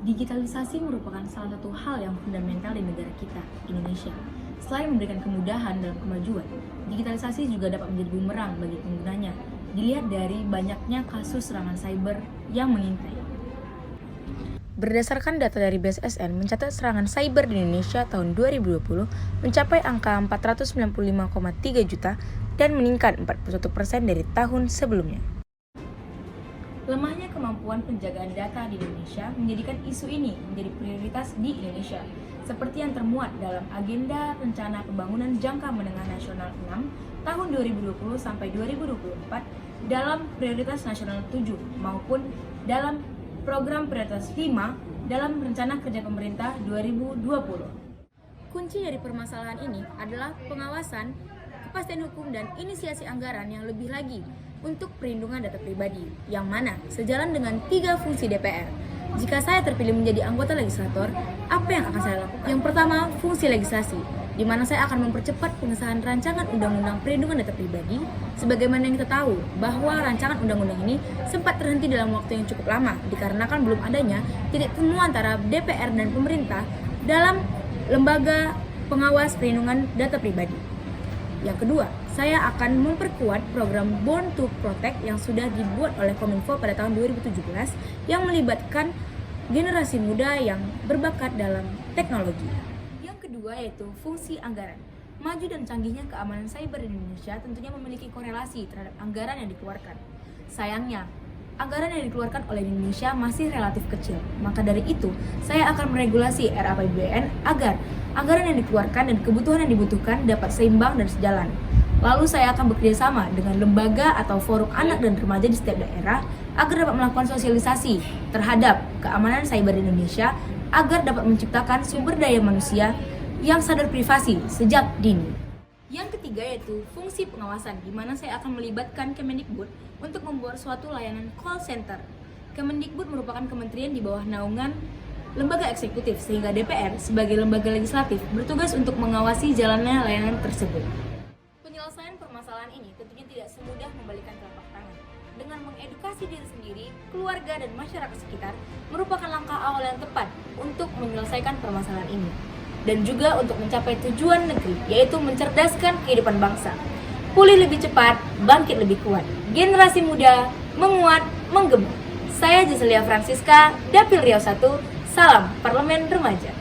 Digitalisasi merupakan salah satu hal yang fundamental di negara kita, Indonesia. Selain memberikan kemudahan dalam kemajuan, digitalisasi juga dapat menjadi bumerang bagi penggunanya. Dilihat dari banyaknya kasus serangan cyber yang mengintai. Berdasarkan data dari BSSN mencatat serangan cyber di Indonesia tahun 2020 mencapai angka 495,3 juta dan meningkat 41% dari tahun sebelumnya. Lemahnya kemampuan penjagaan data di Indonesia menjadikan isu ini menjadi prioritas di Indonesia, seperti yang termuat dalam Agenda Rencana Pembangunan Jangka Menengah Nasional 6 tahun 2020 sampai 2024 dalam Prioritas Nasional 7 maupun dalam Program Prioritas 5 dalam Rencana Kerja Pemerintah 2020. Kunci dari permasalahan ini adalah pengawasan, kepastian hukum, dan inisiasi anggaran yang lebih lagi untuk perlindungan data pribadi, yang mana sejalan dengan 3 fungsi DPR. Jika saya terpilih menjadi anggota legislator, apa yang akan saya lakukan? Yang pertama, fungsi legislasi, di mana saya akan mempercepat pengesahan rancangan undang-undang perlindungan data pribadi. Sebagaimana yang kita tahu, bahwa rancangan undang-undang ini sempat terhenti dalam waktu yang cukup lama, dikarenakan belum adanya titik temu antara DPR dan pemerintah dalam lembaga pengawas perlindungan data pribadi. Yang kedua, saya akan memperkuat program Born to Protect yang sudah dibuat oleh Kominfo pada tahun 2017 yang melibatkan generasi muda yang berbakat dalam teknologi. Yang kedua yaitu fungsi anggaran. Maju dan canggihnya keamanan cyber di Indonesia tentunya memiliki korelasi terhadap anggaran yang dikeluarkan. Sayangnya, anggaran yang dikeluarkan oleh Indonesia masih relatif kecil. Maka dari itu, saya akan meregulasi RAPBN agar anggaran yang dikeluarkan dan kebutuhan yang dibutuhkan dapat seimbang dan sejalan. Lalu saya akan bekerjasama dengan lembaga atau forum anak dan remaja di setiap daerah agar dapat melakukan sosialisasi terhadap keamanan cyber di Indonesia agar dapat menciptakan sumber daya manusia yang sadar privasi sejak dini. Yang ketiga yaitu fungsi pengawasan, di mana saya akan melibatkan Kemendikbud untuk membuat suatu layanan call center. Kemendikbud merupakan kementerian di bawah naungan lembaga eksekutif, sehingga DPR sebagai lembaga legislatif bertugas untuk mengawasi jalannya layanan tersebut. Penyelesaian permasalahan ini tentunya tidak semudah membalikan telapak tangan. Dengan mengedukasi diri sendiri, keluarga, dan masyarakat sekitar merupakan langkah awal yang tepat untuk menyelesaikan permasalahan ini. Dan juga untuk mencapai tujuan negeri, yaitu mencerdaskan kehidupan bangsa. Pulih lebih cepat, bangkit lebih kuat. Generasi muda, menguat, menggema. Saya Jesselia Francisca, Dapil Riau 1, salam Parlemen Remaja.